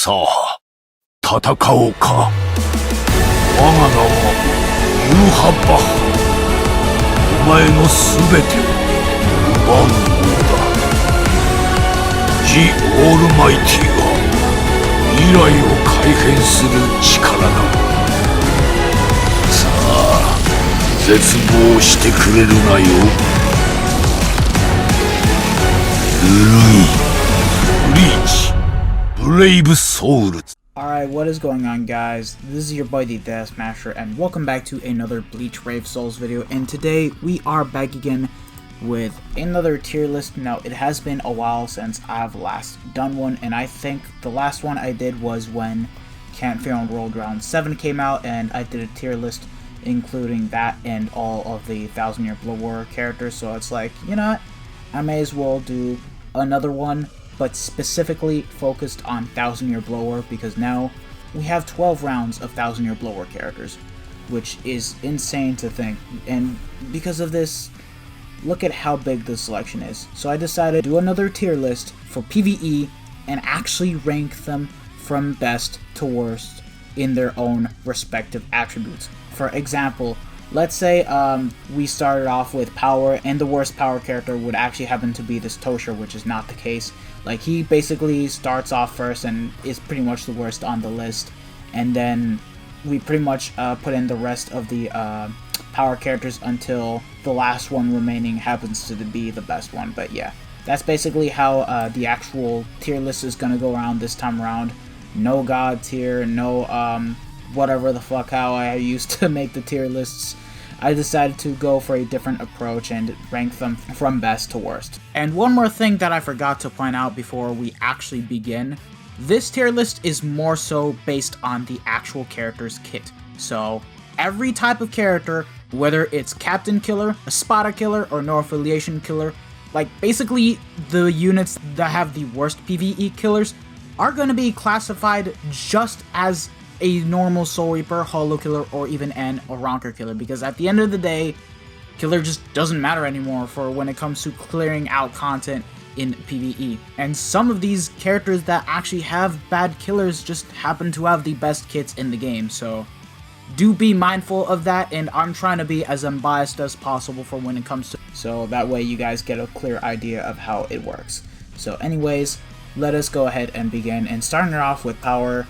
さあ、戦おうか。我が名はユーハバッハ。お前のすべてを奪うのだ。ジ・オールマイティが未来を改変する力だ。さあ、絶望してくれるなよ。Bleach, Brave Souls. Alright, what is going on, guys? This is your boy the Death Smasher, and welcome back to another Bleach Brave Souls video. And today we are back again with another tier list. Now, it has been a while since I've last done one, and I think the last one I did was when Can't Fail on World Round 7 came out, and I did a tier list including that and all of the 1000 Year Blood War characters. So it's like, you know what? I may as well do another one, but specifically focused on 1000 Year Blood War, because now we have 12 rounds of 1000 Year Blood War characters, which is insane to think. And because of this, look at how big the selection is. So I decided to do another tier list for PvE and actually rank them from best to worst in their own respective attributes. For example, let's say we started off with power, and the worst power character would actually happen to be this Tosher, which is not the case. Like, he basically starts off first and is pretty much the worst on the list, and then we pretty much put in the rest of the power characters until the last one remaining happens to be the best one. But yeah, that's basically how the actual tier list is gonna go around this time around. No god tier, no whatever the fuck how I used to make the tier lists. I decided to go for a different approach and rank them from best to worst. And one more thing that I forgot to point out before we actually begin, this tier list is more so based on the actual character's kit. So every type of character, whether it's Captain Killer, a Spotter Killer, or no affiliation killer, like basically the units that have the worst PvE killers are going to be classified just as a normal Soul Reaper, Hollow Killer, or even an Oranker Killer, because at the end of the day, Killer just doesn't matter anymore for when it comes to clearing out content in PvE. And some of these characters that actually have bad killers just happen to have the best kits in the game, so do be mindful of that, and I'm trying to be as unbiased as possible for when it comes to, so that way you guys get a clear idea of how it works. So anyways, let us go ahead and begin, and starting it off with power,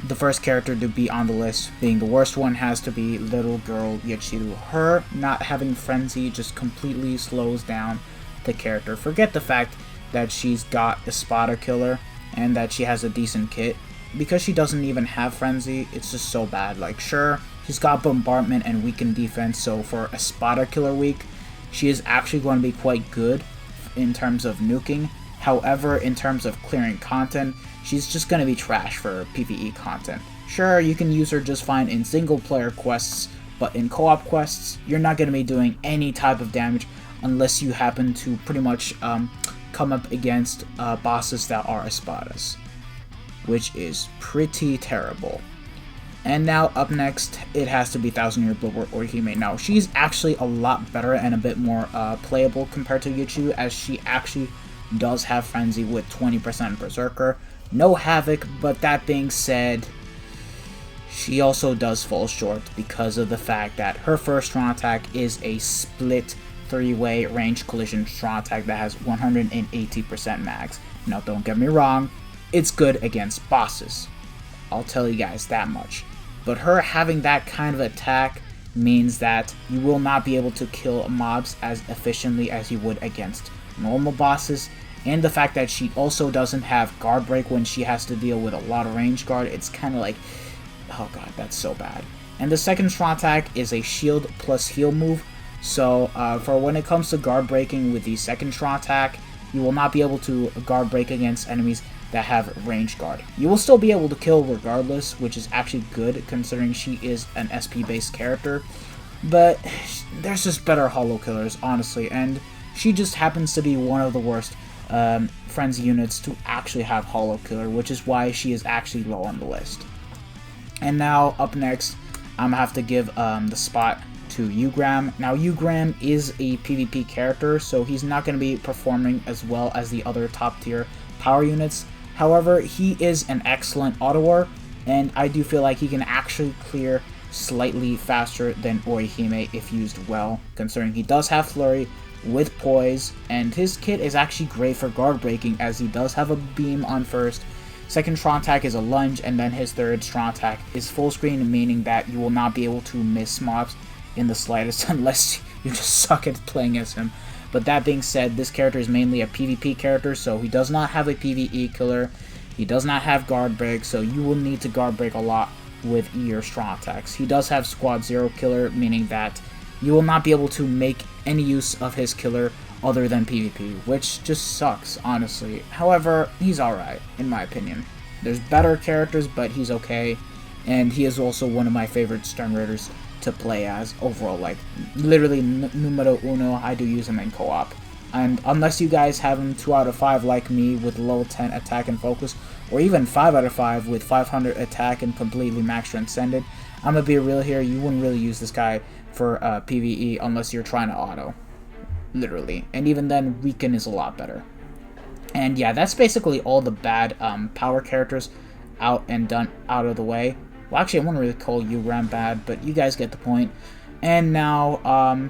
the first character to be on the list, being the worst one, has to be Little Girl Yachiru. Her not having Frenzy just completely slows down the character. Forget the fact that she's got a Spotter Killer and that she has a decent kit. Because she doesn't even have Frenzy, it's just so bad. Like, sure, she's got Bombardment and Weakened Defense, so for a Spotter Killer week, she is actually going to be quite good in terms of nuking. However, in terms of clearing content, she's just going to be trash for PvE content. Sure, you can use her just fine in single player quests, but in co-op quests, you're not going to be doing any type of damage unless you happen to pretty much come up against bosses that are Espadas, which is pretty terrible. And now, up next, it has to be 1000 Year Blood War Orihime. Now, she's actually a lot better and a bit more playable compared to Yachiru, as she actually does have Frenzy with 20% Berserker. No Havoc, but that being said, she also does fall short because of the fact that her first strong attack is a split 3-way range collision strong attack that has 180% max. Now, don't get me wrong, it's good against bosses. I'll tell you guys that much. But her having that kind of attack means that you will not be able to kill mobs as efficiently as you would against normal bosses. And the fact that she also doesn't have guard break when she has to deal with a lot of range guard, it's kind of like, oh god, that's so bad. And the second strong attack is a shield plus heal move, so for when it comes to guard breaking with the second strong attack, you will not be able to guard break against enemies that have range guard. You will still be able to kill regardless, which is actually good considering she is an SP based character, but there's just better Hollow Killers, honestly, and she just happens to be one of the worst Frenzy units to actually have Hollow Killer, which is why she is actually low on the list. And now, up next, I'm gonna have to give the spot to Ugram. Now, Ugram is a PvP character, so he's not going to be performing as well as the other top tier power units. However, he is an excellent autoer, and I do feel like he can actually clear slightly faster than Orihime if used well, considering he does have Flurry with Poise, and his kit is actually great for guard breaking as he does have a beam on first. Second strong attack is a lunge, and then his third strong attack is full screen, meaning that you will not be able to miss mobs in the slightest unless you just suck at playing as him. But that being said, this character is mainly a PvP character, so he does not have a PvE killer. He does not have guard break, so you will need to guard break a lot with your strong attacks. He does have squad 0 killer, meaning that you will not be able to make any use of his killer other than PvP, which just sucks, honestly. However, he's alright, in my opinion. There's better characters, but he's okay, and he is also one of my favorite Stern Raiders to play as overall. Like, literally numero uno, I do use him in co-op. And unless you guys have him 2 out of 5 like me with level 10 attack and focus, or even 5 out of 5 with 500 attack and completely max transcended, I'm gonna be real here, you wouldn't really use this guy for PvE unless you're trying to auto. Literally. And even then, Weaken is a lot better. And yeah, that's basically all the bad power characters out of the way. Well, actually, I wouldn't really call Uram bad, but you guys get the point. And now,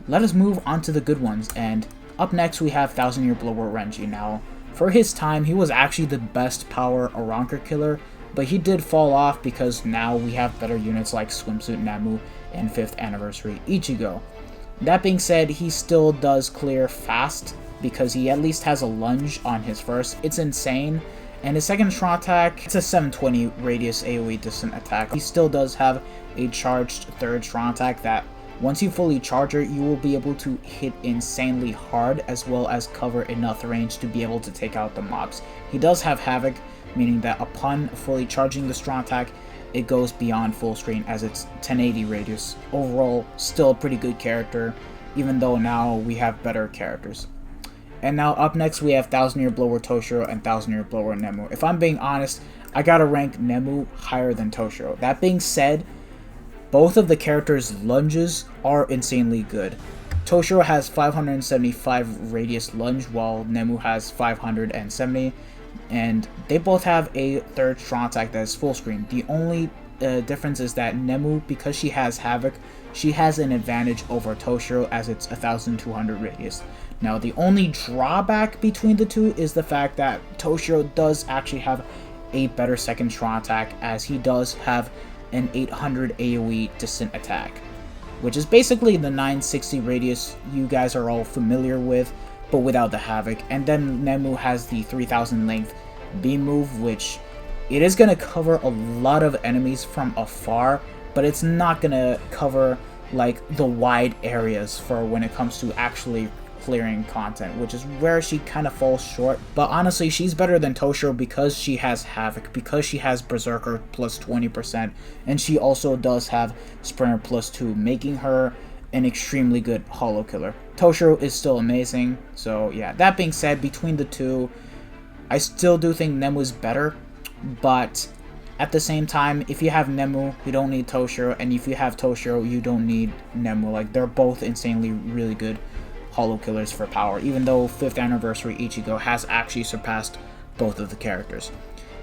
let us move on to the good ones. And up next, we have 1000 Year Blower Renji. Now, for his time, he was actually the best power Aranker killer, but he did fall off because now we have better units like Swimsuit Nemu and 5th Anniversary Ichigo. That being said, he still does clear fast because he at least has a lunge on his first. It's insane. And his second strong attack, it's a 720 radius AoE distant attack. He still does have a charged third strong attack that once you fully charge it, you will be able to hit insanely hard as well as cover enough range to be able to take out the mobs. He does have Havoc, meaning that upon fully charging the strong attack, it goes beyond full screen as it's 1080 radius. Overall, still a pretty good character, even though now we have better characters. And now up next we have 1000 Year Blower Toshiro and 1000 Year Blower Nemu. If I'm being honest, I gotta rank Nemu higher than Toshiro. That being said, both of the characters' lunges are insanely good. Toshiro has 575 radius lunge while Nemu has 570, and they both have a third strong attack that is full screen. The only difference is that Nemu, because she has Havoc, she has an advantage over Toshiro as it's 1200 radius. Now, the only drawback between the two is the fact that Toshiro does actually have a better second strong attack, as he does have an 800 AoE distant attack, which is basically the 960 radius you guys are all familiar with, but without the Havoc. And then Nemu has the 3000 length beam move, which it is going to cover a lot of enemies from afar, but it's not going to cover like the wide areas for when it comes to actually clearing content, which is where she kind of falls short. But honestly, she's better than Toshiro because she has Havoc, because she has Berserker plus 20%, and she also does have Sprinter plus 2, making her an extremely good holo killer. Toshiro is still amazing. So yeah, that being said, between the two, I still do think Nemu is better, but at the same time, if you have Nemu, you don't need Toshiro, and if you have Toshiro, you don't need Nemu. Like, they're both insanely really good holo killers for power, even though 5th Anniversary Ichigo has actually surpassed both of the characters.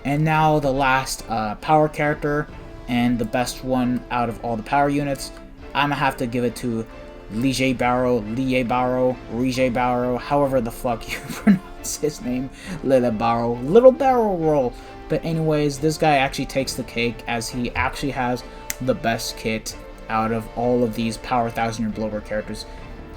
And now the last power character, and the best one out of all the power units, I'm gonna have to give it to Lie Barrow, however the fuck you pronounce his name, Little Barrel Roll. But anyways, this guy actually takes the cake, as he actually has the best kit out of all of these power 1000 Year Blower characters.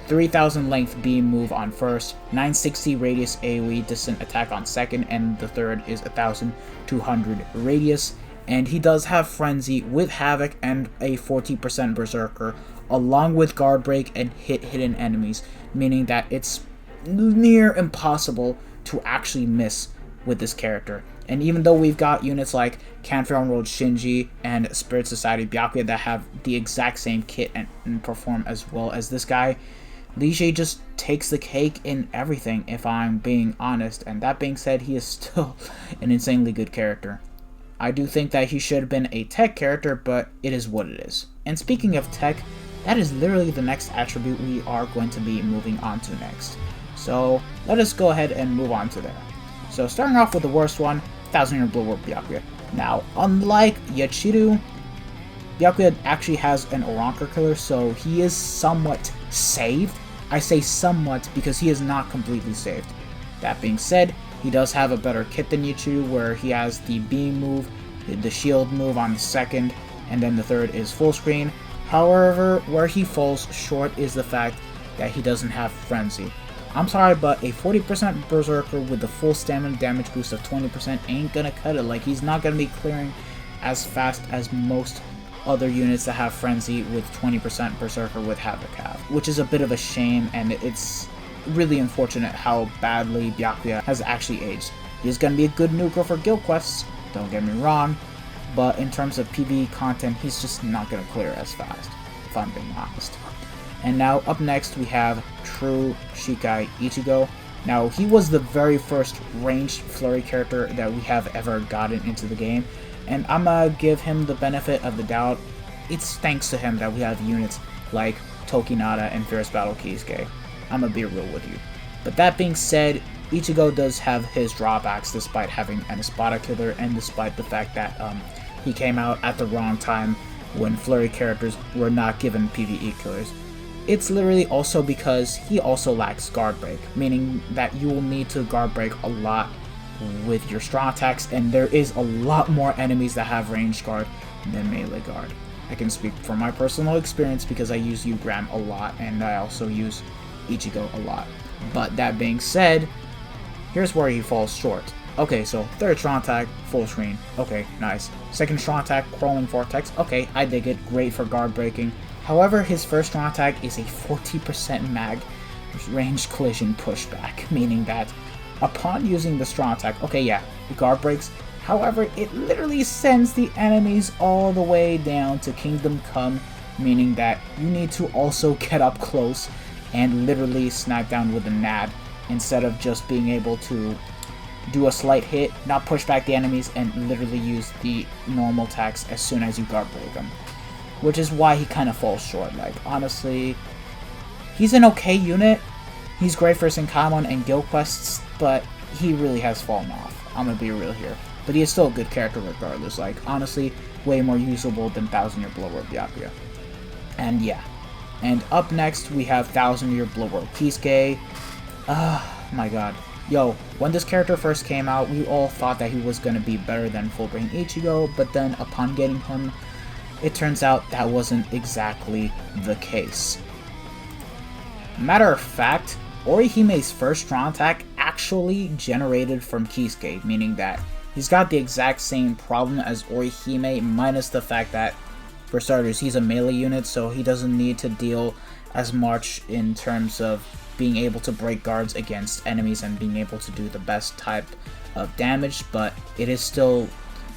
3000 length beam move on first, 960 radius AoE distant attack on second, and the third is 1200 radius. And he does have Frenzy with Havoc and a 40% Berserker, along with Guard Break and hit hidden enemies, meaning that it's near impossible to actually miss with this character. And even though we've got units like Canfield Road Shinji and Spirit Society Byakuya that have the exact same kit and perform as well as this guy, Lie just takes the cake in everything, if I'm being honest. And that being said, he is still an insanely good character. I do think that he should have been a tech character, but it is what it is. And speaking of tech, that is literally the next attribute we are going to be moving on to next. So let us go ahead and move on to there. So starting off with the worst one, 1000-year blow work Byakuya. Now, unlike Yachiru, Byakuya actually has an Oranker killer, so he is somewhat saved. I say somewhat because he is not completely saved. That being said, he does have a better kit than Yachiru, where he has the beam move, the shield move on the second, and then the third is full screen. However, where he falls short is the fact that he doesn't have Frenzy. I'm sorry, but a 40% Berserker with the full stamina damage boost of 20% ain't gonna cut it. Like, he's not gonna be clearing as fast as most other units that have Frenzy with 20% Berserker with Havoc have, which is a bit of a shame, and it's really unfortunate how badly Byakuya has actually aged. He's gonna be a good nuker for guild quests, don't get me wrong, but in terms of PvE content, he's just not gonna clear as fast, if I'm being honest. And now, up next, we have True Shikai Ichigo. Now, he was the very first ranged flurry character that we have ever gotten into the game, and I'm gonna give him the benefit of the doubt. It's thanks to him that we have units like Tokinata and Fierce Battle Kisuke. I'm gonna be real with you. But that being said, Ichigo does have his drawbacks despite having an Espada killer, and despite the fact that he came out at the wrong time when flurry characters were not given PvE killers. It's literally also because he also lacks guard break, meaning that you will need to guard break a lot with your strong attacks, and there is a lot more enemies that have ranged guard than melee guard. I can speak from my personal experience because I use Ugram a lot, and I also use Ichigo a lot. But that being said, here's where he falls short. Okay, so third strong attack, full screen. Okay, nice. Second strong attack, crawling vortex. Okay, I dig it. Great for guard breaking. However, his first strong attack is a 40% mag range collision pushback, meaning that upon using the strong attack, okay, yeah, the guard breaks. However, it literally sends the enemies all the way down to Kingdom Come, meaning that you need to also get up close and literally snipe down with a NAD instead of just being able to do a slight hit, not push back the enemies, and literally use the normal attacks as soon as you guard break them. Which is why he kind of falls short. Like, honestly, he's an okay unit. He's great for Senkaimon and guild quests, but he really has fallen off. I'm gonna be real here. But he is still a good character regardless. Like, honestly, way more usable than 1000-year Blower Byakuya. And yeah. And up next, we have 1000-year Blower Kisuke. My god. Yo, when this character first came out, we all thought that he was gonna be better than Full Brain Ichigo, but then upon getting him, it turns out that wasn't exactly the case. Matter of fact, Orihime's first strong attack actually generated from Kisuke, meaning that he's got the exact same problem as Orihime, minus the fact that, for starters, he's a melee unit, so he doesn't need to deal as much in terms of being able to break guards against enemies and being able to do the best type of damage, but it is still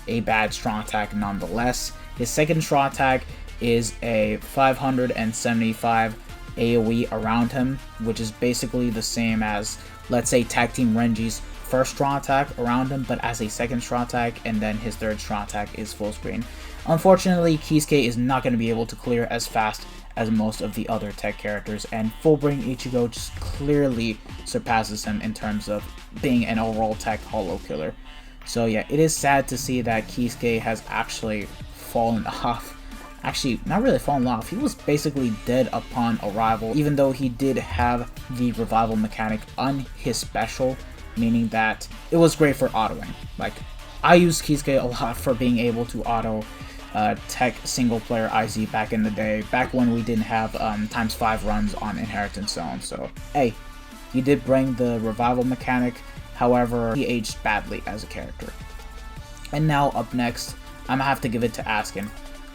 a bad strong attack nonetheless. His second strong attack is a 575 AoE around him, which is basically the same as, let's say, Tag Team Renji's first strong attack around him, but as a second strong attack, and then his third strong attack is full screen. Unfortunately, Kisuke is not going to be able to clear as fast as most of the other tech characters, and Full Brain Ichigo just clearly surpasses him in terms of being an overall tech holo killer. So yeah, it is sad to see that Kisuke has actually fallen off. Actually, not really fallen off, he was basically dead upon arrival, even though he did have the revival mechanic on his special, meaning that it was great for autoing. Like, I used Kisuke a lot for being able to auto tech single player IZ back in the day, back when we didn't have ×5 runs on Inheritance Zone. So hey, he did bring the revival mechanic, however he aged badly as a character. And now up next, I'm gonna have to give it to Askin.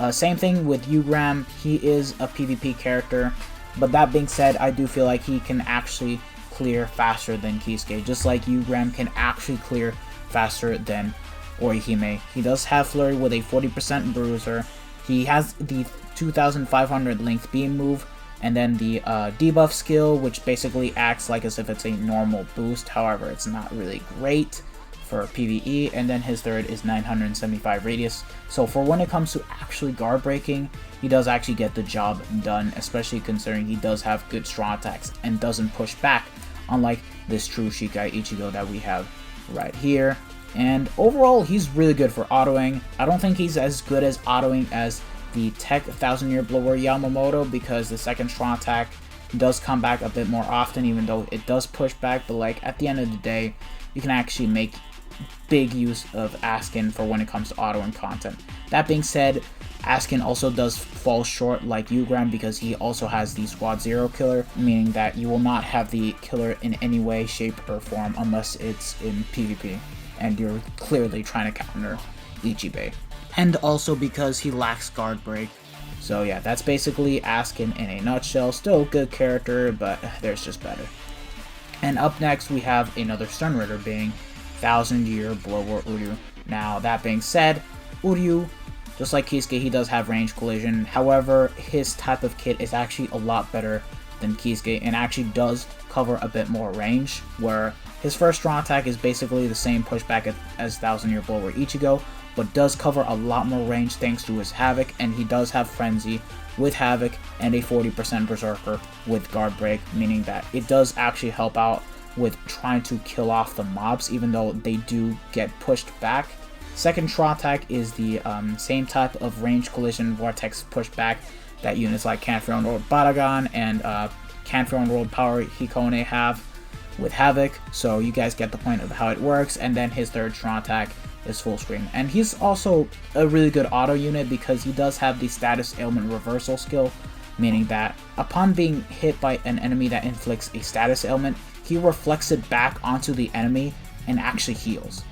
Same thing with Ugram, he is a PvP character, but that being said, I do feel like he can actually clear faster than Kisuke, just like Ugram can actually clear faster than Orihime. He does have Flurry with a 40% bruiser, he has the 2500 length beam move, and then the debuff skill, which basically acts like as if it's a normal boost, however it's not really great for PvE, and then his third is 975 radius. So for when it comes to actually guard breaking, he does actually get the job done, especially considering he does have good strong attacks and doesn't push back, unlike this True Shikai Ichigo that we have right here. And overall, he's really good for autoing. I don't think he's as good as autoing as the Tech 1000 Year Blower Yamamoto, because the second strong attack does come back a bit more often, even though it does push back. But like at the end of the day, you can actually make big use of Askin for when it comes to autoing content. That being said, Askin also does fall short like Ugram, because he also has the Squad Zero killer, meaning that you will not have the killer in any way, shape, or form unless it's in PvP and you're clearly trying to counter Ichibei. And also because he lacks guard break. So yeah, that's basically Askin in a nutshell. Still a good character, but there's just better. And up next we have another Stun Ritter, being 1000 Year Blower Uryu. Now that being said, Uryu, just like Kisuke, he does have range collision. However, his type of kit is actually a lot better than Kisuke and actually does cover a bit more range, where his first strong attack is basically the same pushback as 1000 Year Blower Ichigo, but does cover a lot more range thanks to his Havoc, and he does have Frenzy with Havoc and a 40% Berserker with Guard Break, meaning that it does actually help out with trying to kill off the mobs, even though they do get pushed back. Second strong attack is the same type of range collision vortex pushback that units like Canfield Road Baragon and Canfield Road Power Hikone have with Havoc, so you guys get the point of how it works. And then his third strong attack is full screen, and he's also a really good auto unit because he does have the status ailment reversal skill, meaning that upon being hit by an enemy that inflicts a status ailment, he reflects it back onto the enemy and actually heals,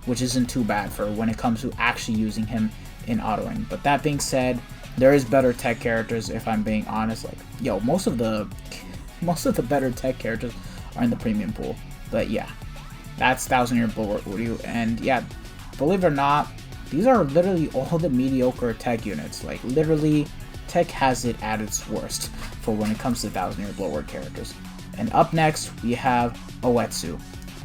which isn't too bad for when it comes to actually using him in autoing. But that being said, there is better tech characters, if I'm being honest. Like, yo, most of the better tech characters are in the premium pool. But yeah, that's 1000 Year Blower Uryu, and yeah, believe it or not, these are literally all the mediocre tech units. Like, literally, tech has it at its worst for when it comes to 1000 Year Blower characters. And up next, we have Oetsu.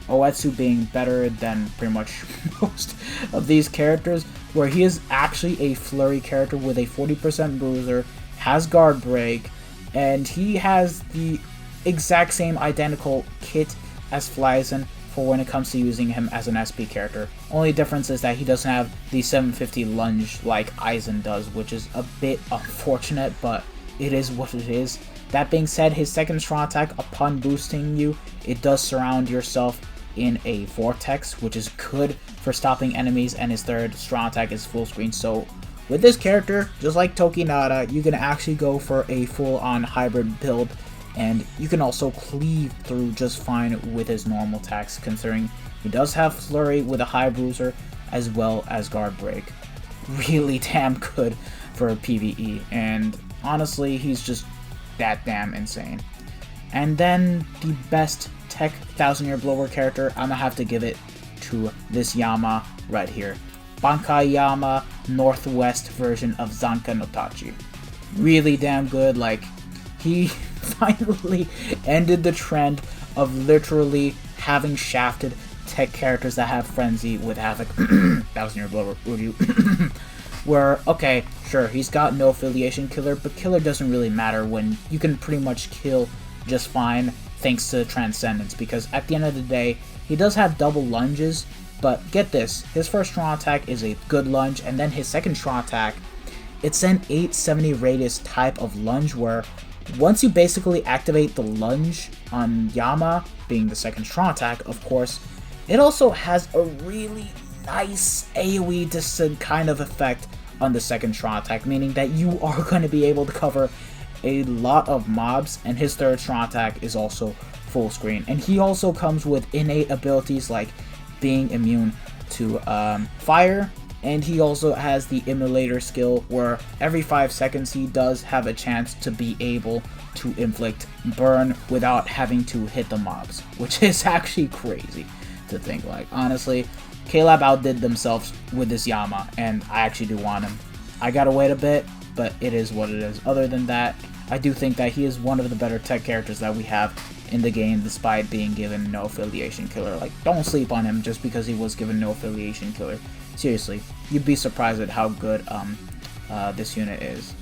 Oetsu being better than pretty much most of these characters, where he is actually a flurry character with a 40% bruiser, has guard break, and he has the exact same identical kit as Flyzen for when it comes to using him as an SP character. Only difference is that he doesn't have the 750 lunge like Aizen does, which is a bit unfortunate, but it is what it is. That being said, his second strong attack, upon boosting you, it does surround yourself in a vortex, which is good for stopping enemies, and his third strong attack is full screen. So with this character, just like Tokinada, you can actually go for a full-on hybrid build, and you can also cleave through just fine with his normal attacks, considering he does have flurry with a high bruiser as well as guard break. Really damn good for a PvE, and honestly, he's just that damn insane. And then the best tech 1000 Year Blower character, I'm gonna have to give it to this Yama right here. Bankai Yama, Northwest version of Zanka no Tachi. Really damn good. Like, he finally ended the trend of literally having shafted tech characters that have Frenzy with Havoc. 1000 Year Blower Uryu. Where, okay, sure, he's got no affiliation killer, but killer doesn't really matter when you can pretty much kill just fine thanks to Transcendence, because at the end of the day, he does have double lunges, but get this, his first strong attack is a good lunge, and then his second strong attack, it's an 870 radius type of lunge, where once you basically activate the lunge on Yama, being the second strong attack, of course, it also has a really nice AoE distant kind of effect on the second strong attack, meaning that you are going to be able to cover a lot of mobs, and his third strong attack is also full screen. And he also comes with innate abilities like being immune to fire, and he also has the Immolator skill, where every 5 seconds he does have a chance to be able to inflict burn without having to hit the mobs, which is actually crazy to think. Like, honestly, K-Lab outdid themselves with this Yama, and I actually do want him. I gotta wait a bit, but it is what it is. Other than that, I do think that he is one of the better tech characters that we have in the game, despite being given no affiliation killer. Like, don't sleep on him just because he was given no affiliation killer. Seriously, you'd be surprised at how good this unit is.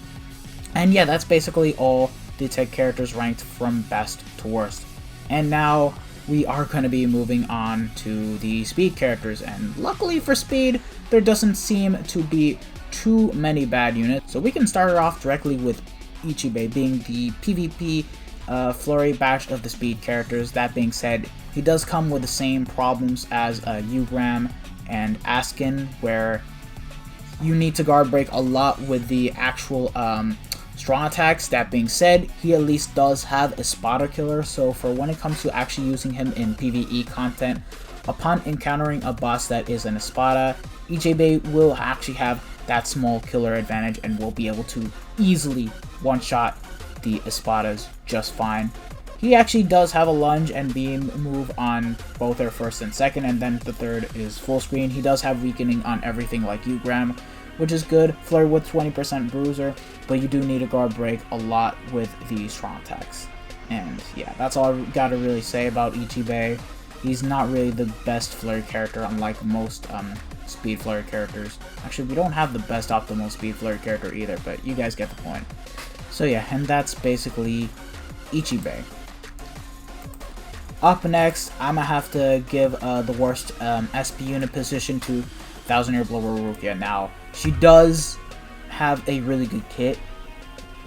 And yeah, that's basically all the tech characters ranked from best to worst. And now, we are going to be moving on to the speed characters, and luckily for speed, there doesn't seem to be too many bad units. So we can start it off directly with Ichibei being the PvP flurry bash of the speed characters. That being said, he does come with the same problems as Ugram and Askin, where you need to guard break a lot with the actual strong attacks. That being said, he at least does have a spotter killer, so for when it comes to actually using him in PvE content, upon encountering a boss that is an Espada, Ichibei will actually have that small killer advantage and will be able to easily one-shot the Espadas just fine. He actually does have a lunge and beam move on both their first and second, and then the third is full screen. He does have weakening on everything like Ugram, which is good. Flurry with 20% bruiser, but you do need to guard break a lot with the strong attacks. And yeah, that's all I gotta really say about Ichibei. He's not really the best flurry character, unlike most speed flurry characters. Actually, we don't have the best optimal speed flurry character either, but you guys get the point. So yeah, and that's basically Ichibei. Up next, I'm gonna have to give the worst SP unit position to 1000 Year Blower Rukia. Now, she does have a really good kit.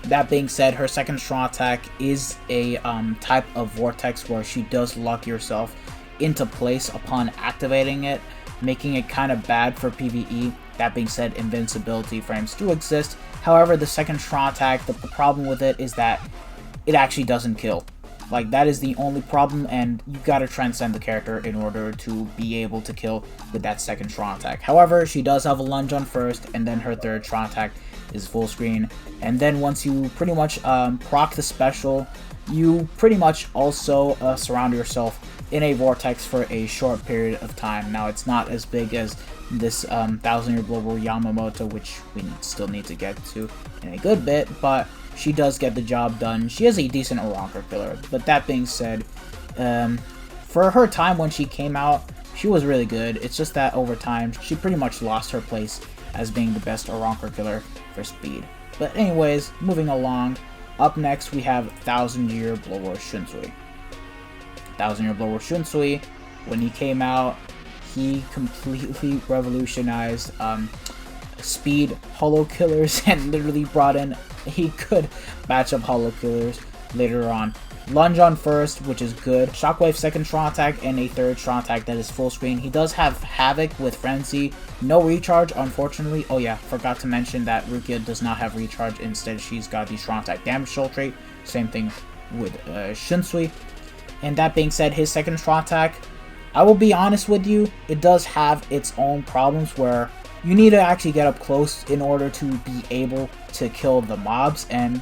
That being said, her second strong attack is a type of vortex where she does lock yourself into place upon activating it, making it kind of bad for PvE. That being said, invincibility frames do exist. However, the second strong attack, the problem with it is that it actually doesn't kill. Like, that is the only problem, and you gotta transcend the character in order to be able to kill with that second strong attack. However, she does have a lunge on first, and then her third strong attack is full screen. And then once you pretty much proc the special, you pretty much also surround yourself in a vortex for a short period of time. Now, it's not as big as this 1000 Year Blower Yamamoto, which we still need to get to in a good bit, but she does get the job done. She is a decent Aranker killer, but that being said, for her time when she came out, she was really good. It's just that over time, she pretty much lost her place as being the best Aranker killer for speed. But anyways, moving along, up next we have 1000 Year Blower Shunsui. 1000 Year Blower Shunsui, when he came out, he completely revolutionized speed holo killers and literally brought in a good batch of holo killers later on. Lunge on first, which is good. Shockwave second strong attack, and a third strong attack that is full screen. He does have Havoc with Frenzy. No recharge, unfortunately. Oh yeah, forgot to mention that Rukia does not have recharge. Instead, she's got the strong attack damage soul trait. Same thing with Shunsui. And that being said, his second strong attack, I will be honest with you, it does have its own problems where you need to actually get up close in order to be able to kill the mobs, and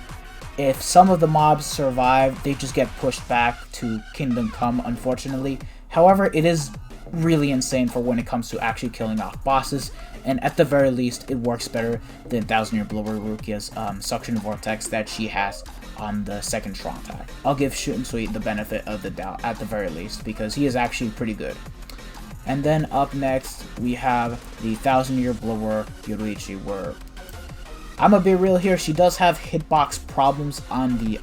if some of the mobs survive, they just get pushed back to Kingdom Come, unfortunately. However, it is really insane for when it comes to actually killing off bosses, and at the very least, it works better than 1000 Year Blower Rukia's Suction Vortex that she has on the second strong attack. I'll give Shunsui the benefit of the doubt at the very least, because he is actually pretty good. And then up next, we have the 1000 Year Blower Yoruichi, where I'm gonna be real here, she does have hitbox problems on the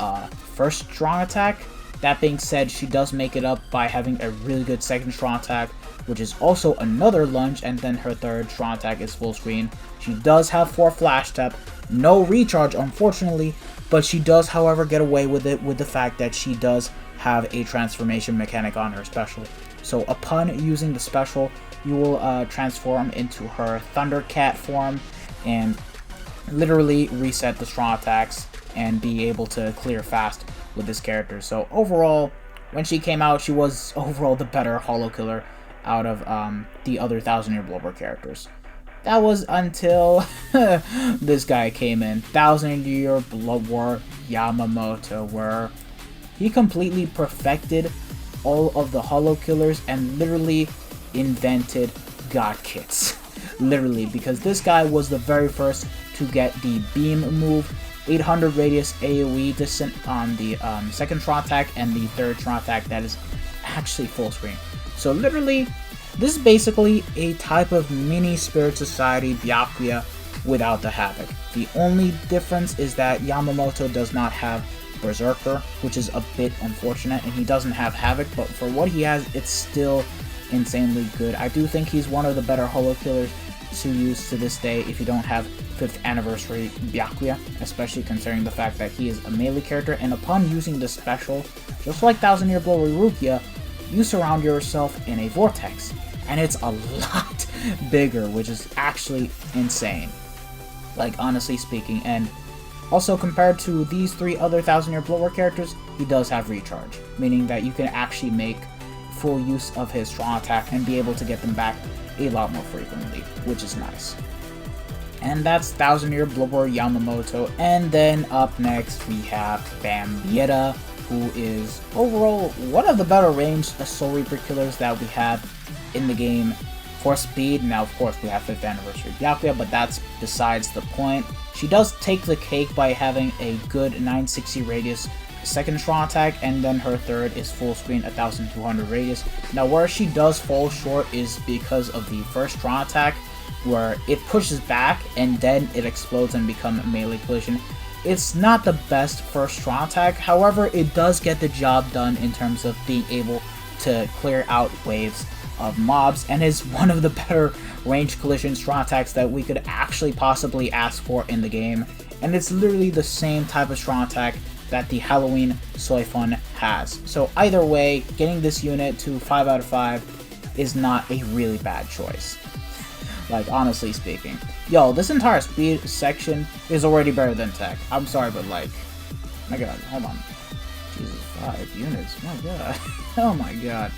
first strong attack. That being said, she does make it up by having a really good second strong attack, which is also another lunge, and then her third strong attack is full screen. She does have 4 flash tap, no recharge unfortunately, but she does however get away with it with the fact that she does have a transformation mechanic on her special. So upon using the special, you will transform into her Thundercat form and literally reset the strong attacks and be able to clear fast with this character. So overall, when she came out, she was overall the better holo killer out of the other 1000 Year Blower characters. That was until this guy came in, 1000 Year Blower Yamamoto, where he completely perfected all of the holo killers and literally invented god kits. Literally, because this guy was the very first to get the beam move, 800 radius AoE descent on the second strong attack, and the third strong attack that is actually full screen. So literally, this is basically a type of mini Spirit Society Byakuya without the Havoc. The only difference is that Yamamoto does not have Berserker, which is a bit unfortunate, and he doesn't have Havoc, but for what he has, it's still insanely good. I do think he's one of the better holo killers to use to this day if you don't have 5th anniversary Byakuya, especially considering the fact that he is a melee character, and upon using the special, just like 1000 Year Blow Rukia, you surround yourself in a vortex, and it's a lot bigger, which is actually insane, like honestly speaking. And also, compared to these 3 other 1000 Year Blower characters, he does have recharge, meaning that you can actually make full use of his strong attack and be able to get them back a lot more frequently, which is nice. And that's 1000 Year Blower Yamamoto. And then up next we have Bambietta, who is overall one of the better ranged Soul Reaper killers that we have in the game for speed. Now, of course, we have 5th anniversary Byakuya, but that's besides the point. She does take the cake by having a good 960 radius second strong attack, and then her third is full screen 1200 radius. Now, where she does fall short is because of the first strong attack, where it pushes back and then it explodes and becomes melee collision. It's not the best first strong attack, however, it does get the job done in terms of being able to clear out waves of mobs, and is one of the better range collision strong attacks that we could actually possibly ask for in the game. And it's literally the same type of strong attack that the Halloween Soifun has. So either way, getting this unit to 5 out of 5 is not a really bad choice, like honestly speaking. Yo, this entire speed section is already better than tech. I'm sorry, but like, my god, hold on. Jesus, 5 units, my god. Oh my god.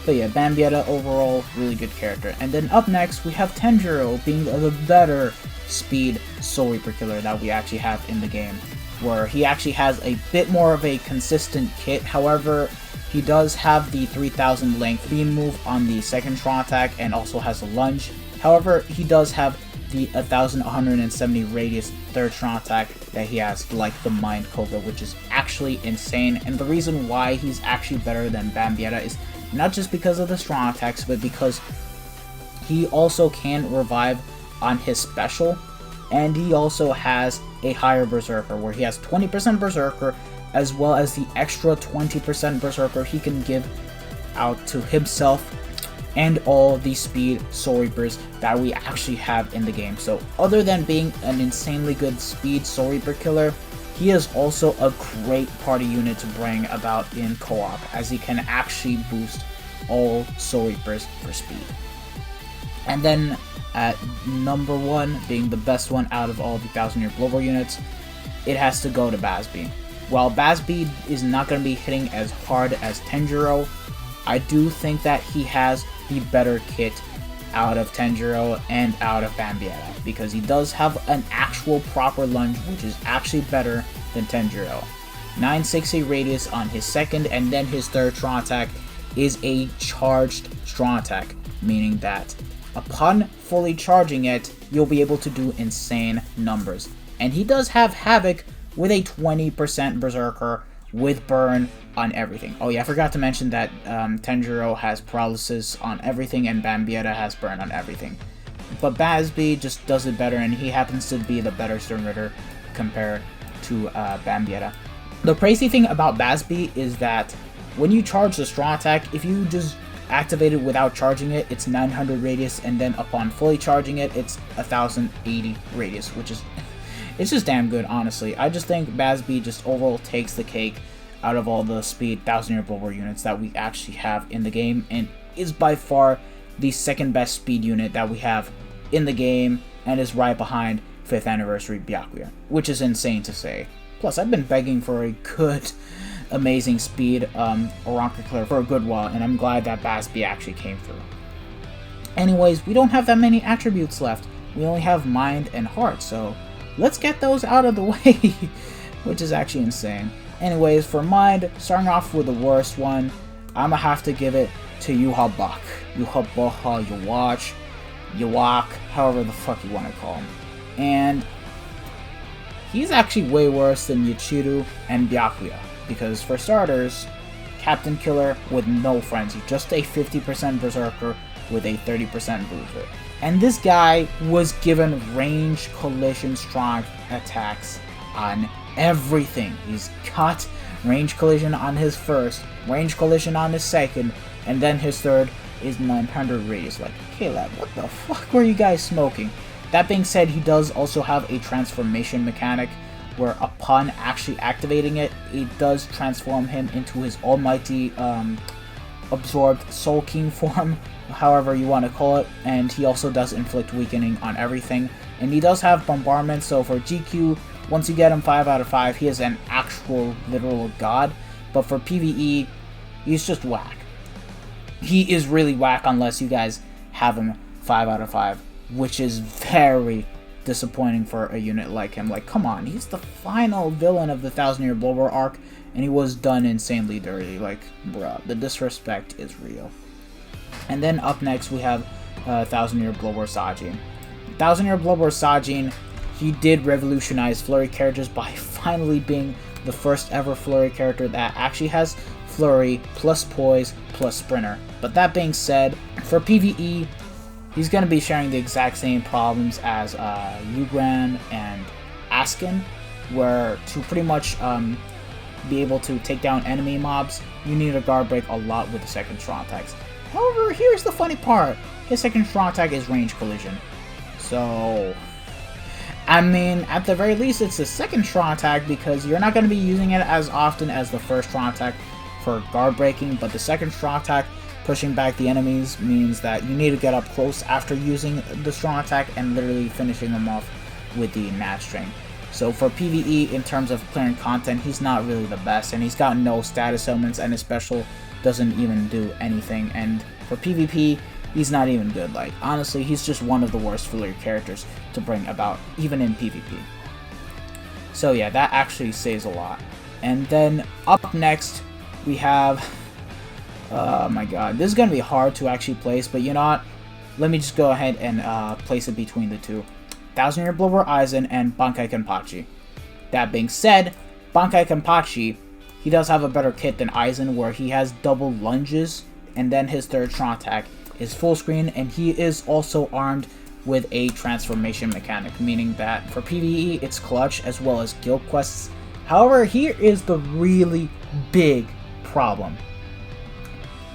But yeah, Bambietta overall, really good character. And then up next, we have Tenjiro being the better speed Soul Reaper killer that we actually have in the game, where he actually has a bit more of a consistent kit. However, he does have the 3000 length beam move on the second strong attack and also has a lunge. However, he does have the 1170 radius third strong attack that he has, like the Mind Cobra, which is actually insane. And the reason why he's actually better than Bambietta is not just because of the strong attacks, but because he also can revive on his special, and he also has a higher Berserker, where he has 20% Berserker, as well as the extra 20% Berserker he can give out to himself and all the speed Soul Reapers that we actually have in the game. So other than being an insanely good speed Soul Reaper killer, he is also a great party unit to bring about in co-op, as he can actually boost all Soul Reapers for speed. And then at number 1, being the best one out of all the 1000 Year Blower units, it has to go to Bazby. While Bazby is not going to be hitting as hard as Tenjiro, I do think that he has the better kit out of Tenjiro and out of Bambietta, because he does have an actual proper lunge, which is actually better than Tenjiro. 960 radius on his second, and then his third strong attack is a charged strong attack, meaning that upon fully charging it, you'll be able to do insane numbers. And he does have Havoc with a 20% Berserker with burn on everything. Oh yeah, I forgot to mention that Tenjiro has paralysis on everything and Bambietta has burn on everything. But Bazby just does it better, and he happens to be the better Stern Ritter compared to Bambietta. The crazy thing about Bazby is that when you charge the strong attack, if you just activate it without charging it, it's 900 radius, and then upon fully charging it, it's 1080 radius, which is it's just damn good, honestly. I just think Bazby just overall takes the cake out of all the speed 1000 Year Blower units that we actually have in the game, and is by far the second best speed unit that we have in the game, and is right behind 5th anniversary Byakuya, which is insane to say. Plus, I've been begging for a good, amazing speed Oranka killer for a good while, and I'm glad that Bazby actually came through. Anyways, we don't have that many attributes left. We only have Mind and Heart, so let's get those out of the way, which is actually insane. Anyways, for Mind, starting off with the worst one, I'm gonna have to give it to Yuhabak. Yuhabaha, Yuwatch, Yuwak, however the fuck you want to call him. And he's actually way worse than Yachiru and Byakuya, because for starters, Captain Killer with no frenzy, just a 50% Berserker with a 30% Bruiser. And this guy was given range collision strong attacks on everything. He's got range collision on his first, range collision on his second, and then his third is 900 radius. Like, Caleb, what the fuck were you guys smoking? That being said, he does also have a transformation mechanic where upon actually activating it, it does transform him into his almighty absorbed Soul King form, however you want to call it, and he also does inflict weakening on everything. And he does have bombardment, so for GQ, once you get him 5 out of 5, he is an actual literal god. But for PvE, he's just whack. He is really whack unless you guys have him 5 out of 5, which is very disappointing for a unit like him. Like, come on, he's the final villain of the 1000-year Blower arc, and he was done insanely dirty. Like, bruh, the disrespect is real. And then up next we have 1000-year Blower Sajin. 1000-year Blower Sajin, he did revolutionize Flurry characters by finally being the first ever Flurry character that actually has Flurry plus Poise plus Sprinter. But that being said, for PvE, he's going to be sharing the exact same problems as Ugran and Askin, where to pretty much be able to take down enemy mobs, you need to guard break a lot with the second strong attacks. However, here's the funny part. His second strong attack is range collision. So, I mean, at the very least, it's the second strong attack because you're not going to be using it as often as the first strong attack for guard breaking, but the second strong attack pushing back the enemies means that you need to get up close after using the strong attack and literally finishing them off with the Nat String. So for PvE, in terms of clearing content, he's not really the best, and he's got no status elements, and his special doesn't even do anything. And for PvP, he's not even good. Like, honestly, he's just one of the worst Flurry characters to bring about, even in PvP. So yeah, that actually says a lot. And then up next, we have... oh my god, this is going to be hard to actually place, but you know what? Let me just go ahead and place it between the two. 1000-year Blower Aizen and Bankai Kenpachi. That being said, Bankai Kenpachi, he does have a better kit than Aizen, where he has double lunges, and then his third strong attack is full screen, and he is also armed with a transformation mechanic, meaning that for PvE, it's clutch as well as guild quests. However, here is the really big problem.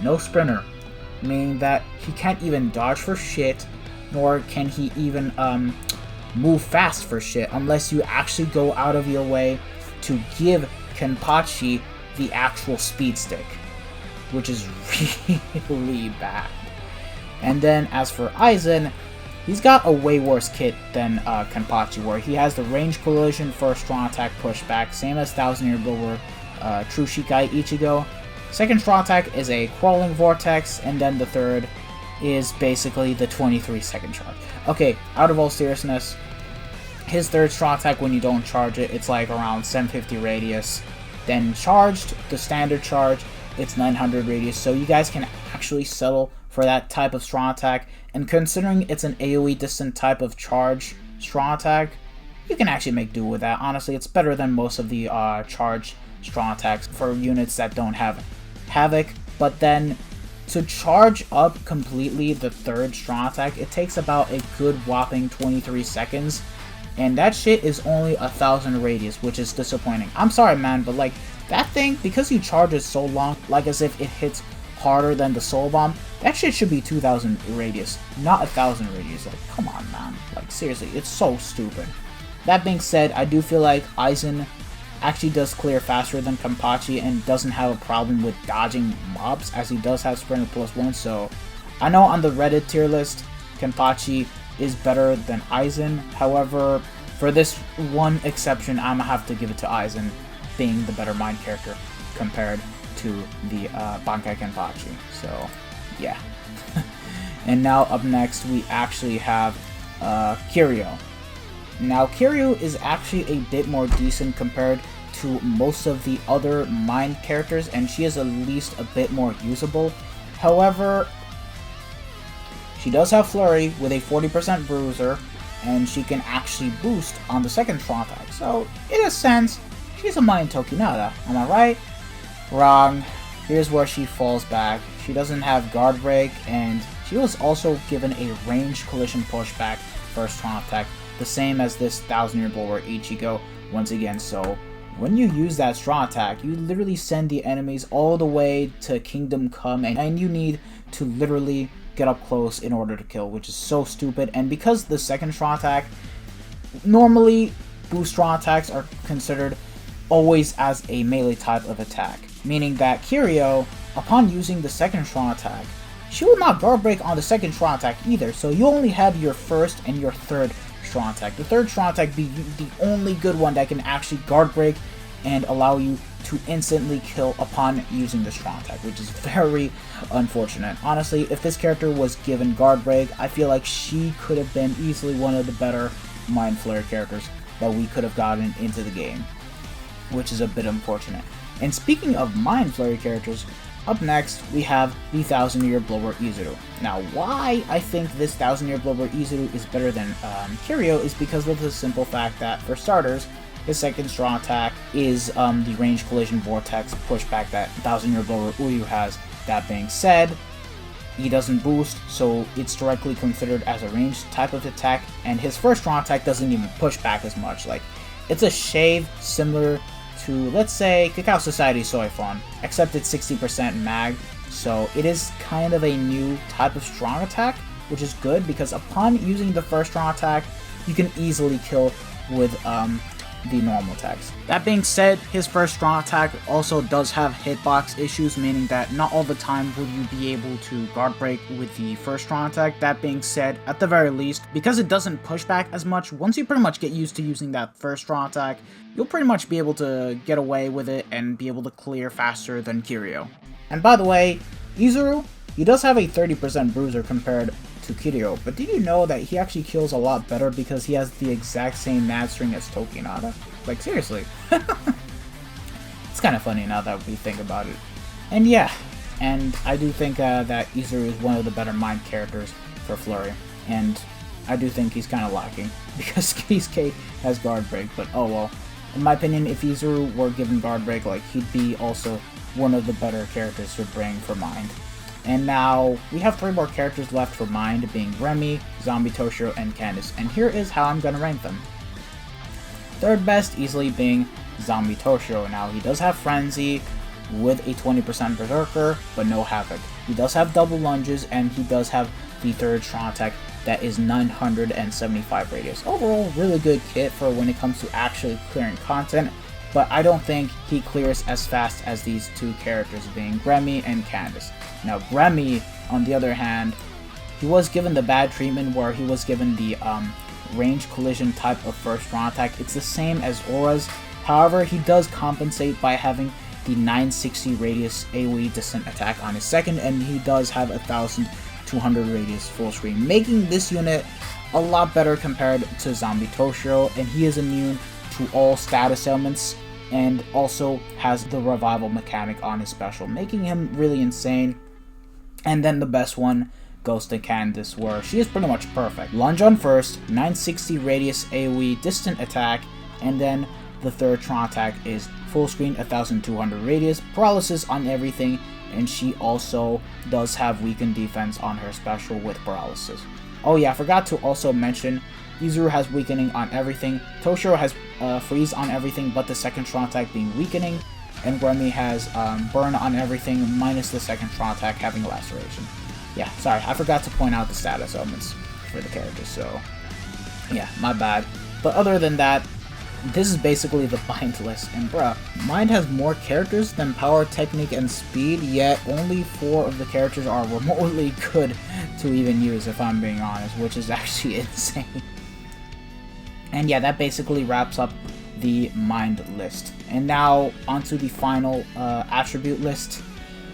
No sprinter, meaning that he can't even dodge for shit, nor can he even move fast for shit unless you actually go out of your way to give Kenpachi the actual speed stick, which is really bad. And then as for Aizen, he's got a way worse kit than Kenpachi, where he has the range collision for a strong attack pushback, same as 1000-year Blower True Shikai Ichigo. Second strong attack is a crawling vortex, and then the third is basically the 23-second charge. Okay, out of all seriousness, his third strong attack, when you don't charge it, it's like around 750 radius. Then charged, the standard charge, it's 900 radius. So you guys can actually settle for that type of strong attack. And considering it's an AoE distant type of charge strong attack, you can actually make do with that. Honestly, it's better than most of the charge strong attacks for units that don't have Havoc. But then to charge up completely the third strong attack, it takes about a good whopping 23 seconds. And that shit is only 1000 radius, which is disappointing. I'm sorry, man, but like that thing, because you charge it so long, like as if it hits harder than the Soul Bomb, that shit should be 2000 radius, not 1000 radius. Like, come on, man. Like, seriously, it's so stupid. That being said, I do feel like Aizen actually does clear faster than Kenpachi and doesn't have a problem with dodging mobs, as he does have Sprinter +1. So I know on the Reddit tier list, Kenpachi is better than Aizen. However, for this one exception, I'm gonna have to give it to Aizen being the better mind character compared to the Bankai Kenpachi. So yeah. And now up next we actually have Kiryu. Now Kiryu is actually a bit more decent compared to most of the other mind characters, and she is at least a bit more usable. However, she does have Flurry with a 40% bruiser, and she can actually boost on the second strong attack. So, in a sense, she's a Mind Tokinada. Am I right? Wrong. Here's where she falls back. She doesn't have Guard Break, and she was also given a range collision pushback for a strong attack, the same as this 1000-year Blower Ichigo once again. So, when you use that strong attack, you literally send the enemies all the way to Kingdom Come, and you need to literally get up close in order to kill, which is so stupid. And because the second strong attack, normally boost strong attacks are considered always as a melee type of attack, meaning that Kiryu, upon using the second strong attack, she will not guard break on the second strong attack either, so you only have your first and your third strong attack. The third strong attack be the only good one that can actually guard break and allow you to instantly kill upon using the strong attack, which is very unfortunate. Honestly, if this character was given guard break, I feel like she could have been easily one of the better Mind Flayer characters that we could have gotten into the game, which is a bit unfortunate. And speaking of Mind Flayer characters, up next we have the 1000-Year Blower Izuru. Now, why I think this 1000-Year Blower Izuru is better than Kiryu is because of the simple fact that, for starters, his second strong attack is the Range Collision Vortex pushback that 1000-Year Blower Uyu has. That being said, he doesn't boost, so it's directly considered as a ranged type of attack, and his first strong attack doesn't even push back as much. Like, it's a shave similar to, let's say, Cacao Society Soifon, except it's 60% mag, so it is kind of a new type of strong attack, which is good because upon using the first strong attack, you can easily kill with the normal attacks. That being said, his first strong attack also does have hitbox issues, meaning that not all the time will you be able to guard break with the first strong attack. That being said, at the very least, because it doesn't push back as much, once you pretty much get used to using that first strong attack, you'll pretty much be able to get away with it and be able to clear faster than Kiryu. And by the way, Izuru, he does have a 30% bruiser compared to Kiryu, but did you know that he actually kills a lot better because he has the exact same mad string as Tokinada? Like, seriously. It's kind of funny now that we think about it. And yeah, and I do think that Izuru is one of the better mind characters for Flurry, and I do think he's kind of lacking because Kisuke has guard break, but oh well. In my opinion, if Izuru were given guard break, like, he'd be also one of the better characters to bring for mind. And now, we have 3 more characters left for Mind, being Remy, Zombie Toshiro, and Candace, and here is how I'm gonna rank them. Third best easily being Zombie Toshiro. Now, he does have Frenzy with a 20% Berserker, but no Havoc. He does have double lunges, and he does have the third strong attack that is 975 radius. Overall, really good kit for when it comes to actually clearing content, but I don't think he clears as fast as these 2 characters, being Remy and Candace. Now, Remy, on the other hand, he was given the bad treatment where he was given the range collision type of first strong attack. It's the same as Aura's, however, he does compensate by having the 960 radius AoE distant attack on his second, and he does have 1200 radius full screen, making this unit a lot better compared to Zombie Toshiro, and he is immune to all status ailments, and also has the revival mechanic on his special, making him really insane. And then the best one goes to Candace, where she is pretty much perfect. Lunge on first, 960 radius AoE distant attack, and then the third strong attack is full screen, 1200 radius, paralysis on everything, and she also does have weakened defense on her special with paralysis. Oh yeah, I forgot to also mention, Izuru has weakening on everything, Toshiro has freeze on everything but the second strong attack being weakening, and Remy has burn on everything minus the second strong attack having laceration. Yeah, sorry, I forgot to point out the status elements for the characters, so yeah, my bad. But other than that, this is basically the Mind list, and bruh, Mind has more characters than Power, Technique, and Speed, yet only 4 of the characters are remotely good to even use, if I'm being honest, which is actually insane. And yeah, that basically wraps up the Mind list. And now, onto the final attribute list,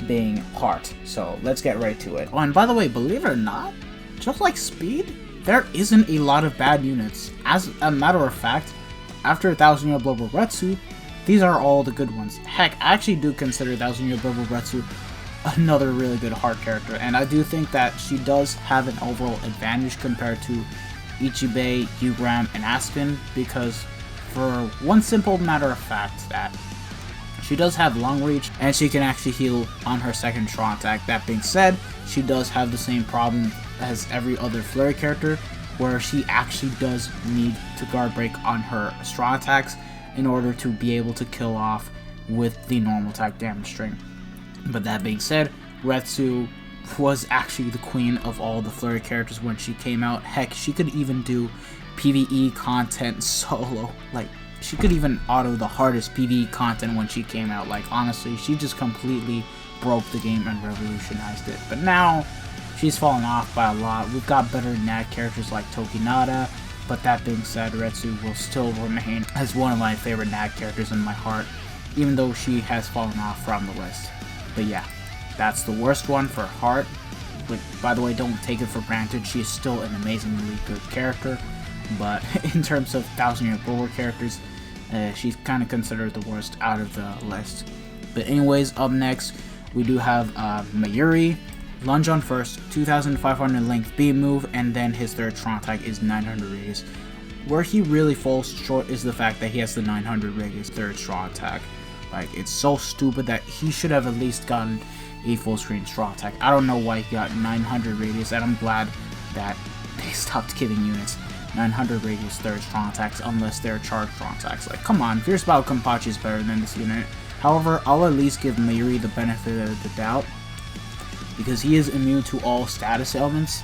being Heart. So, let's get right to it. Oh, and by the way, believe it or not, just like Speed, there isn't a lot of bad units. As a matter of fact, after 1000-Year Blower Retsu, these are all the good ones. Heck, I actually do consider 1000-Year Blower Retsu another really good Heart character, and I do think that she does have an overall advantage compared to Ichibei, Ugram, and Aspen, because for one simple matter of fact that she does have long reach, and she can actually heal on her second strong attack. That being said, she does have the same problem as every other Flurry character, where she actually does need to guard break on her strong attacks, in order to be able to kill off with the normal attack damage string. But that being said, Retsu was actually the queen of all the flurry characters when she came out. Heck, she could even do PvE content solo. Like, she could even auto the hardest PvE content when she came out. Like, honestly, she just completely broke the game and revolutionized it. But now, she's fallen off by a lot. We've got better NAD characters like Tokinada, but that being said, Retsu will still remain as one of my favorite NAD characters in my heart, even though she has fallen off from the list. But yeah, that's the worst one for heart. But by the way, don't take it for granted, she is still an amazingly good character. But in terms of 1000-year bulwark characters, she's kind of considered the worst out of the list. But anyways, up next, we do have Mayuri. Lunge on first, 2500 length beam move, and then his third strong attack is 900 radius. Where he really falls short is the fact that he has the 900 radius third strong attack. Like, it's so stupid that he should have at least gotten a full screen strong attack. I don't know why he got 900 radius, and I'm glad that they stopped giving units 900 radius third strong attacks unless they're charged strong attacks. Like, come on, Fierce Battle Kenpachi is better than this unit. However, I'll at least give Mayuri the benefit of the doubt, because he is immune to all status elements,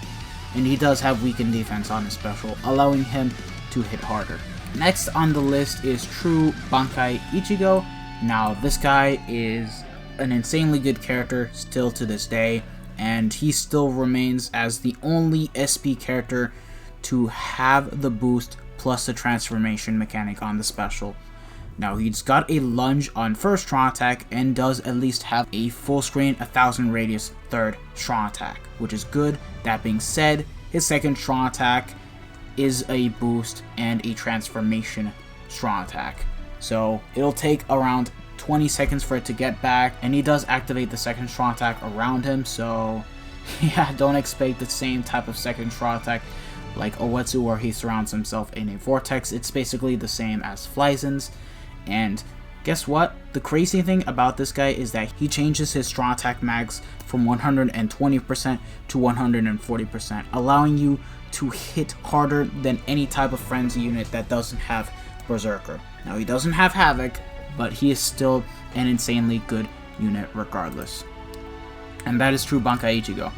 and he does have weakened defense on his special, allowing him to hit harder. Next on the list is True Bankai Ichigo. Now, this guy is an insanely good character still to this day, and he still remains as the only SP character to have the boost plus the transformation mechanic on the special. Now, he's got a lunge on first strong attack and does at least have a full screen 1000 radius third strong attack, which is good. That being said, his second strong attack is a boost and a transformation strong attack. So it'll take around 20 seconds for it to get back, and he does activate the second strong attack around him, so yeah, don't expect the same type of second strong attack like Oetsu where he surrounds himself in a vortex. It's basically the same as Flyzen's. And guess what? The crazy thing about this guy is that he changes his strong attack max from 120% to 140%, allowing you to hit harder than any type of frenzy unit that doesn't have Berserker. Now, he doesn't have Havoc, but he is still an insanely good unit regardless. And that is True Bankai Ichigo.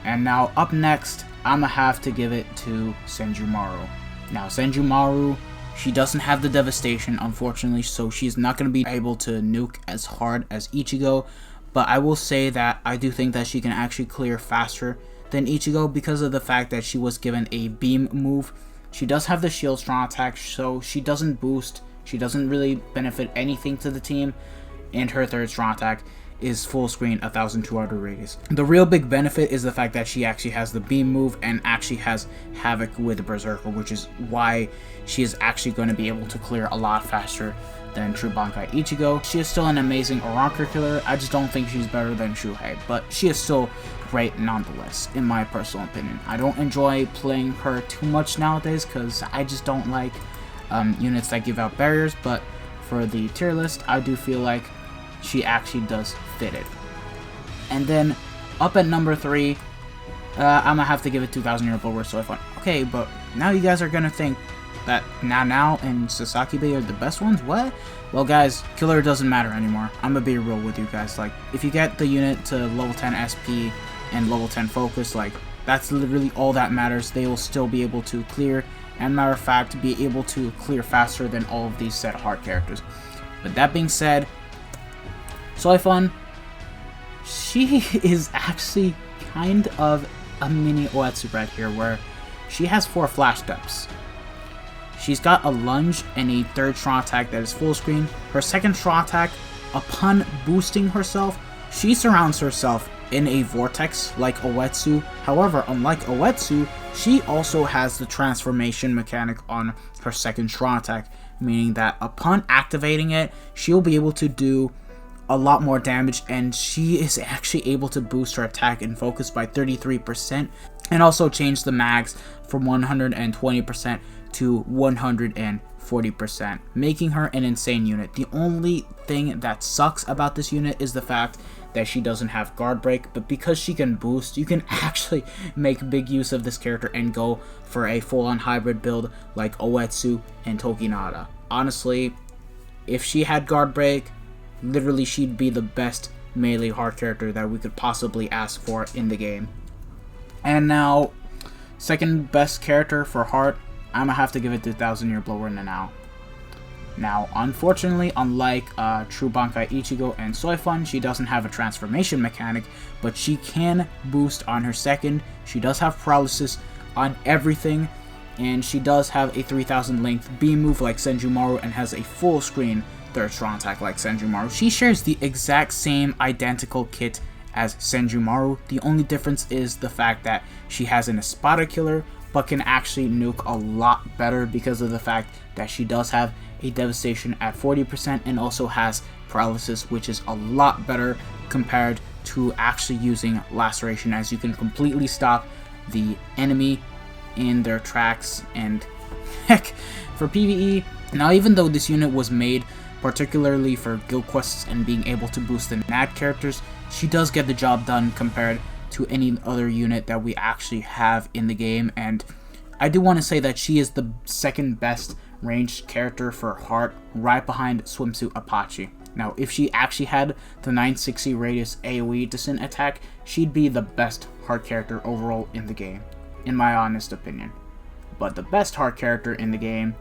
And now up next, I'ma have to give it to Senjumaru. Now, Senjumaru, she doesn't have the devastation, unfortunately, so she's not going to be able to nuke as hard as Ichigo, but I will say that I do think that she can actually clear faster than Ichigo because of the fact that she was given a beam move. She does have the shield strong attack, so she doesn't boost, she doesn't really benefit anything to the team, and her third strong attack is full screen 1200 radius. The real big benefit is the fact that she actually has the beam move and actually has Havoc with the Berserker, which is why she is actually going to be able to clear a lot faster than True Bankai Ichigo. She is still an amazing Oranker killer. I just don't think she's better than Shuhei, but she is still great nonetheless, in my personal opinion. I don't enjoy playing her too much nowadays because I just don't like units that give out barriers, but for the tier list, I do feel like she actually does fit it. And then up at number 3, I'm gonna have to give it 2000-year bulwark so fun. Okay, but now you guys are gonna think that Now and Sasaki Bay are the best ones? What? Well, guys, killer doesn't matter anymore. I'm gonna be real with you guys. Like, if you get the unit to level 10 SP and level 10 focus, like, that's literally all that matters. They will still be able to clear, and matter of fact, be able to clear faster than all of these set hard characters. But that being said, Soifun, she is actually kind of a mini Oetsu right here, where she has 4 flash steps. She's got a lunge and a third strong attack that is full screen. Her second strong attack, upon boosting herself, she surrounds herself in a vortex like Oetsu. However, unlike Oetsu, she also has the transformation mechanic on her second strong attack, meaning that upon activating it, she'll be able to do a lot more damage, and she is actually able to boost her attack and focus by 33%, and also change the max from 120% to 140%, making her an insane unit. The only thing that sucks about this unit is the fact that she doesn't have guard break, but because she can boost, you can actually make big use of this character and go for a full-on hybrid build like Oetsu and Tokinada. Honestly, if she had guard break, literally she'd be the best melee hard character that we could possibly ask for in the game. And now, second best character for heart, I'm gonna have to give it to 1000-Year Blower Nanao. Now, unfortunately, unlike True Bankai Ichigo and Soifun, she doesn't have a transformation mechanic, but she can boost on her second. She does have paralysis on everything, and she does have a 3000 length beam move like Senjumaru and has a full screen third strong attack like Senjumaru. She shares the exact same identical kit as Senjumaru. The only difference is the fact that she has an Espada killer, but can actually nuke a lot better because of the fact that she does have a devastation at 40% and also has paralysis, which is a lot better compared to actually using laceration, as you can completely stop the enemy in their tracks. And heck, for PvE, now even though this unit was made particularly for guild quests and being able to boost the NAD characters, she does get the job done compared to any other unit that we actually have in the game. And I do want to say that she is the second best ranged character for heart, right behind Swimsuit Apache. Now, if she actually had the 960 radius AoE descent attack, she'd be the best heart character overall in the game, in my honest opinion. But the best heart character in the game,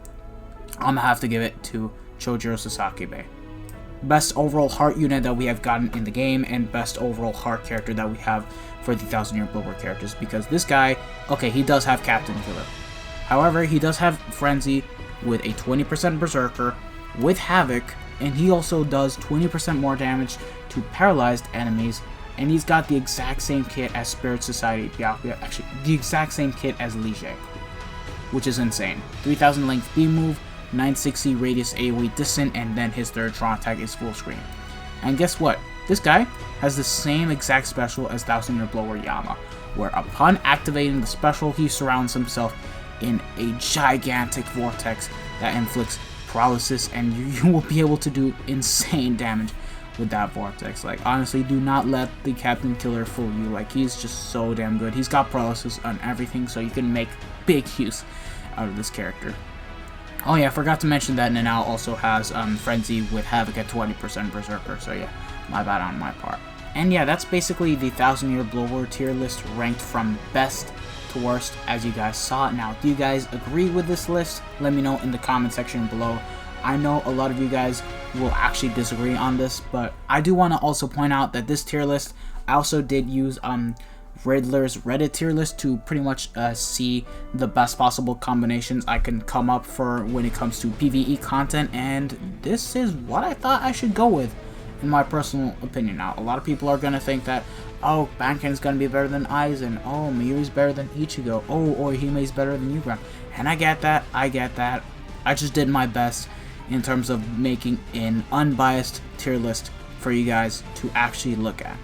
I'm gonna have to give it to Chojiro Sasakibe. Best overall heart unit that we have gotten in the game, and best overall heart character that we have for the 1000-Year Blower characters, because this guy, okay, he does have Captain Killer. However, he does have Frenzy with a 20% Berserker with Havoc, and he also does 20% more damage to paralyzed enemies, and he's got the exact same kit as Spirit Society Byakuya, actually the exact same kit as Lige, which is insane. 3000 length beam move, 960 radius AoE descent, and then his third strong attack is full screen. And guess what? This guy has the same exact special as 1000-Year Blower Yama, where upon activating the special, he surrounds himself in a gigantic vortex that inflicts paralysis, and you will be able to do insane damage with that vortex. Like, honestly, do not let the Captain Killer fool you. Like, he's just so damn good. He's got paralysis on everything, so you can make big use out of this character. Oh yeah, I forgot to mention that Nanao also has Frenzy with Havoc at 20% Berserker, so yeah, my bad on my part. And yeah, that's basically the 1000-Year Blower tier list ranked from best to worst, as you guys saw. Now, do you guys agree with this list? Let me know in the comment section below. I know a lot of you guys will actually disagree on this, but I do want to also point out that this tier list, I also did use Riddler's Reddit tier list to pretty much see the best possible combinations I can come up for when it comes to PvE content, and this is what I thought I should go with, in my personal opinion. Now, a lot of people are going to think that, oh, Banken's going to be better than Aizen, oh, Mayuri's better than Ichigo, oh, Orihime's better than Yugram, and I get that, I just did my best in terms of making an unbiased tier list for you guys to actually look at.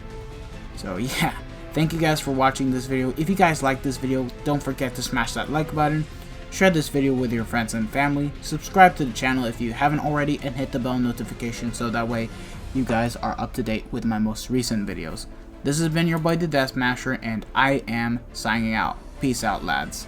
So yeah, thank you guys for watching this video. If you guys like this video, don't forget to smash that like button, share this video with your friends and family, subscribe to the channel if you haven't already, and hit the bell notification so that way you guys are up to date with my most recent videos. This has been your boy the Death Smasher, and I am signing out. Peace out, lads.